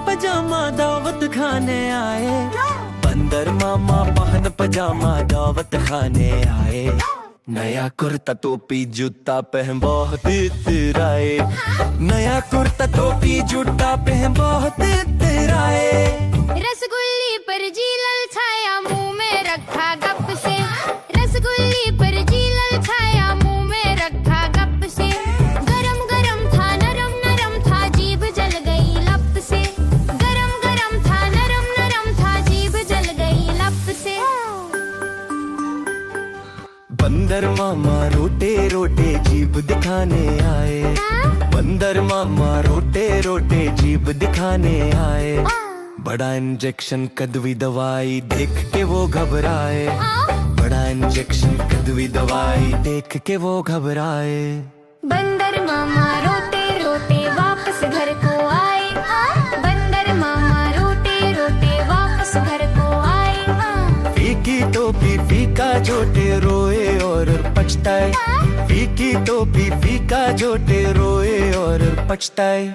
पजामा दावत खाने आए। बंदर मामा पहन पजामा दावत खाने आए। नया कुर्ता टोपी जूता पहन बहुत इतराए। नया कुर्ता टोपी जूता पहन बहुत इतराए। रसगुल्ली पर जी ललचाया मुंह में रखा गप से। रसगुल्ली पर जी ललचाया मुंह में रखा गप से। गरम गरम था नरम नरम था जीभ जल गई लप से। गरम गरम था नरम नरम था जीभ जल गई लप से। बंदर मामा रोटे रोटे जीभ दिखाने आए। बंदर मामा रोटे रोटे जीभ दिखाने आए। बड़ा इंजेक्शन कद्वी दवाई देख के वो घबराए। बड़ा इंजेक्शन कद्वी दवाई देख के वो घबराए। बंदर मामा रोते रोते वापस घर को आए। बंदर मामा रोते रोते वापस घर को आए। फीकी टोपी फीका जोटे रोए और पछताए। फीकी टोपी फीका जोटे रोए और पछताए।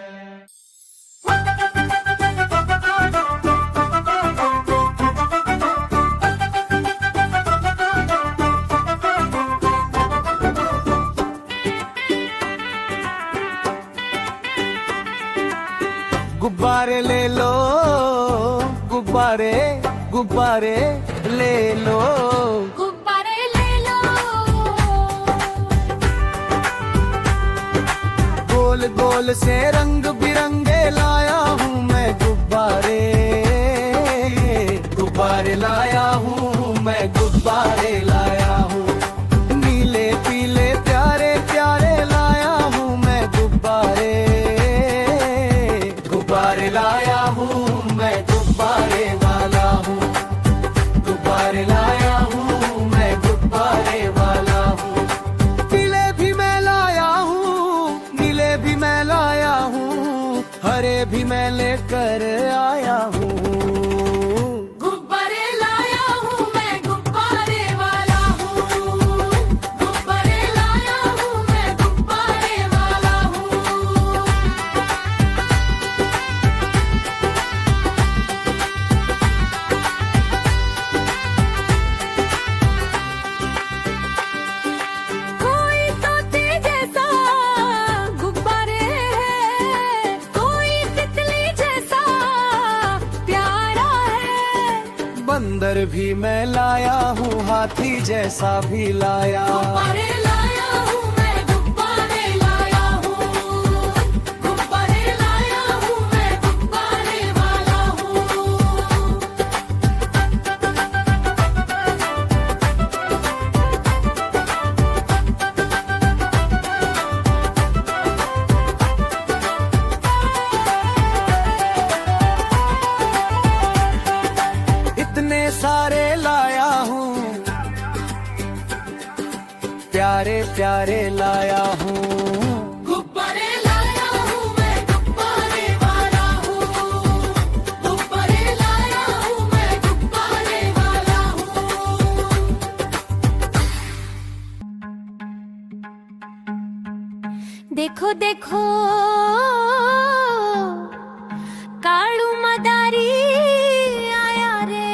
गुब्बारे ले लो गुब्बारे गुब्बारे ले लो। गुब्बारे ले लो। गोल गोल से रंग बिरंगे लाया हूँ मैं गुब्बारे। गुब्बारे लाया हूँ मैं गुब्बारे लाया हूँ। नीले पीले प्यारे प्यारे लाया हूँ मैं गुब्बारे। गुब्बारे लाया हूँ मैं गुब्बारे वाला हूँ। गुब्बारे लाया हूँ मैं गुब्बारे वाला हूँ। पीले भी मैं लाया हूँ नीले भी मैं लाया हूँ। हरे भी मैं लेकर आया हूँ। गुब्बारे लाया हूँ मैं गुब्बारे वाला हूँ। गुब्बारे लाया हूँ मैं गुब्बारे वाला हूँ। कोई तोते जैसा गुब्बारे है। कोई तितली जैसा प्यारा है। बंदर भी मैं लाया हूँ हाथी जैसा भी लाया। गुब्बारे लाया हूँ मैं गुब्बारे लाया हूँ। गुब्बारे लाया हूँ मैं गुब्बारे वाला हूँ। इतने सारे लाया हूँ प्यारे प्यारे लाया हूँ। गुब्बारे लाया हूँ मैं गुब्बारे वाला हूँ। गुब्बारे लाया हूँ मैं गुब्बारे वाला हूँ। देखो देखो कालू मदारी आया रे।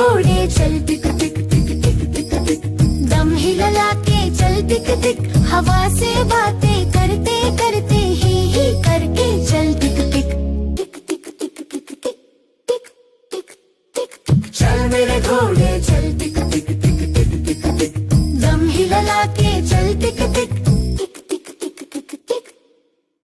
घोड़े चल टिक टिक टिक टिक टिक टिक, दम हिला के चल टिक टिक, हवा से बातें करते करते ही करके चल टिक टिक टिक टिक टिक टिक टिक टिक टिक टिक, चल मेरे घोड़े चल टिक टिक टिक टिक टिक टिक, दम हिला के चल टिक